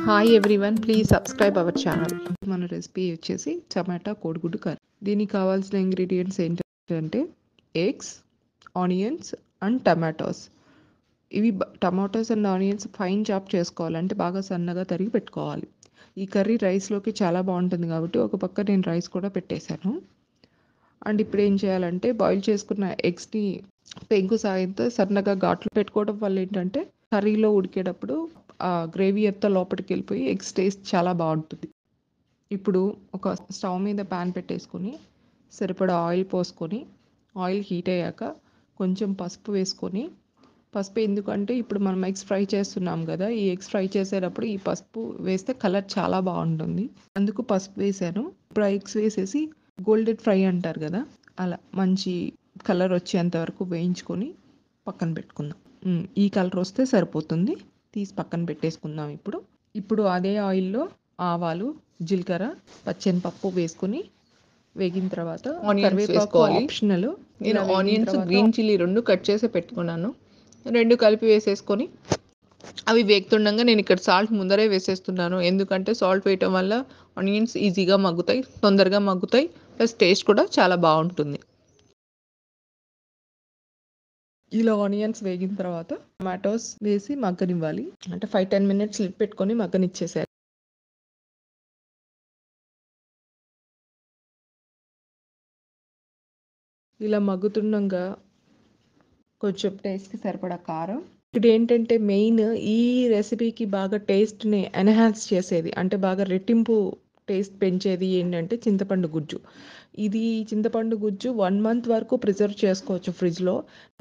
Hi everyone, please subscribe our channel. మన recipe వచ్చేసి టమాటా కోడిగుడ్డు కర్రీ. దీనికి కావాల్సిన ఇంగ్రీడియంట్స్ ఏంటంటే ఎగ్స్, ఆనియన్స్ అండ్ టమాటోస్. ఇవి tomatoes and onions fine chop చేసుకోవాలి, అంటే బాగా సన్నగా తరిగి పెట్టుకోవాలి. ఈ కర్రీ రైస్లోకి చాలా బాగుంటుంది కాబట్టి ఒక పక్క నేను రైస్ కూడా పెట్టేశాను. అండ్ ఇప్పుడు ఏం చేయాలంటే బాయిల్ చేసుకున్న ఎగ్స్ని పెంకు సాయంతో సన్నగా ఘాట్లు పెట్టుకోవడం వల్ల ఏంటంటే కర్రీలో ఉడికేటప్పుడు ఆ గ్రేవీ అంతా లోపలికి వెళ్ళిపోయి ఎగ్స్ టేస్ట్ చాలా బాగుంటుంది. ఇప్పుడు ఒక స్టవ్ మీద ప్యాన్ పెట్టేసుకొని సరిపడా ఆయిల్ పోసుకొని ఆయిల్ హీట్ అయ్యాక కొంచెం పసుపు వేసుకొని, పసుపు ఎందుకంటే ఇప్పుడు మనం ఎగ్స్ ఫ్రై చేస్తున్నాం కదా, ఈ ఎగ్స్ ఫ్రై చేసేటప్పుడు ఈ పసుపు వేస్తే కలర్ చాలా బాగుంటుంది, అందుకు పసుపు వేసాను. ఇప్పుడు ఆ ఎగ్స్ వేసేసి గోల్డెన్ ఫ్రై అంటారు కదా, అలా మంచి కలర్ వచ్చేంత వరకు వేయించుకొని పక్కన పెట్టుకుందాం. ఈ కలర్ వస్తే సరిపోతుంది, తీసి పక్కన పెట్టేసుకుందాం. ఇప్పుడు అదే ఆయిల్లో ఆవాలు, జీలకర్ర, పచ్చెనపప్పు వేసుకొని వేగిన తర్వాత ఆనియన్స్ వేసుకోవాలి. ఆప్షనల్. నేను ఆనియన్స్, గ్రీన్ చిల్లీ 2 కట్ చేసి పెట్టుకున్నాను. 2 కలిపి వేసేసుకొని అవి వేగుతుండగా నేను ఇక్కడ సాల్ట్ ముందరే వేసేస్తున్నాను. ఎందుకంటే సాల్ట్ వేయటం వల్ల ఆనియన్స్ ఈజీగా మగ్గుతాయి, తొందరగా మగ్గుతాయి, ప్లస్ టేస్ట్ కూడా చాలా బాగుంటుంది. ఇలా ఆనియన్స్ వేగిన తర్వాత టమాటోస్ వేసి మగ్గనివ్వాలి, అంటే 5-10 మినిట్స్ లిడ్ పెట్టుకొని మగ్గనిచ్చేసారు. ఇలా మగ్గుతుండగా కొంచెం టేస్ట్కి సరిపడా కారం. ఇక్కడ ఏంటంటే మెయిన్ ఈ రెసిపీకి బాగా టేస్ట్ని ఎన్హాన్స్ చేసేది, అంటే బాగా రెట్టింపు టేస్ట్ పెంచేది ఏంటంటే చింతపండు గుజ్జు. ఇది చింతపండు గుజ్జు 1 మంత్ వరకు ప్రిజర్వ్ చేసుకోవచ్చు ఫ్రిడ్జ్లో.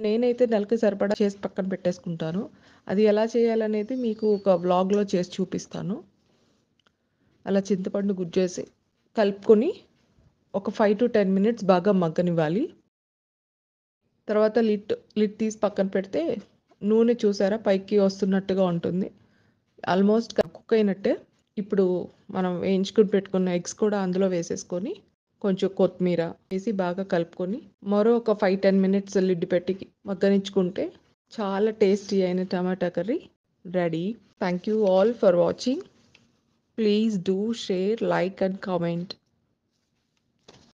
నేనైతే నెలకి సరిపడా చేసి పక్కన పెట్టేసుకుంటాను. అది ఎలా చేయాలనేది మీకు ఒక వ్లాగ్లో చేసి చూపిస్తాను. అలా చింతపండు గుజ్జేసి కలుపుకొని ఒక 5-10 మినిట్స్ బాగా మగ్గనివ్వాలి. తర్వాత లిడ్ తీసి పక్కన పెడితే నూనె చూసారా పైకి వస్తున్నట్టుగా ఉంటుంది, ఆల్మోస్ట్ కుక్ అయినట్టే. ఇప్పుడు మనం వేయించుకుని పెట్టుకున్న ఎగ్స్ కూడా అందులో వేసేసుకొని కొంచెం కొత్తిమీర వేసి బాగా కలుపుకొని మరో ఒక 5-10 మినిట్స్ లిడ్ పెట్టి మగ్గనించుకుంటే చాలా టేస్టీ అయిన టమాటా curry ready. Thank you all for watching. Please do share, like and comment.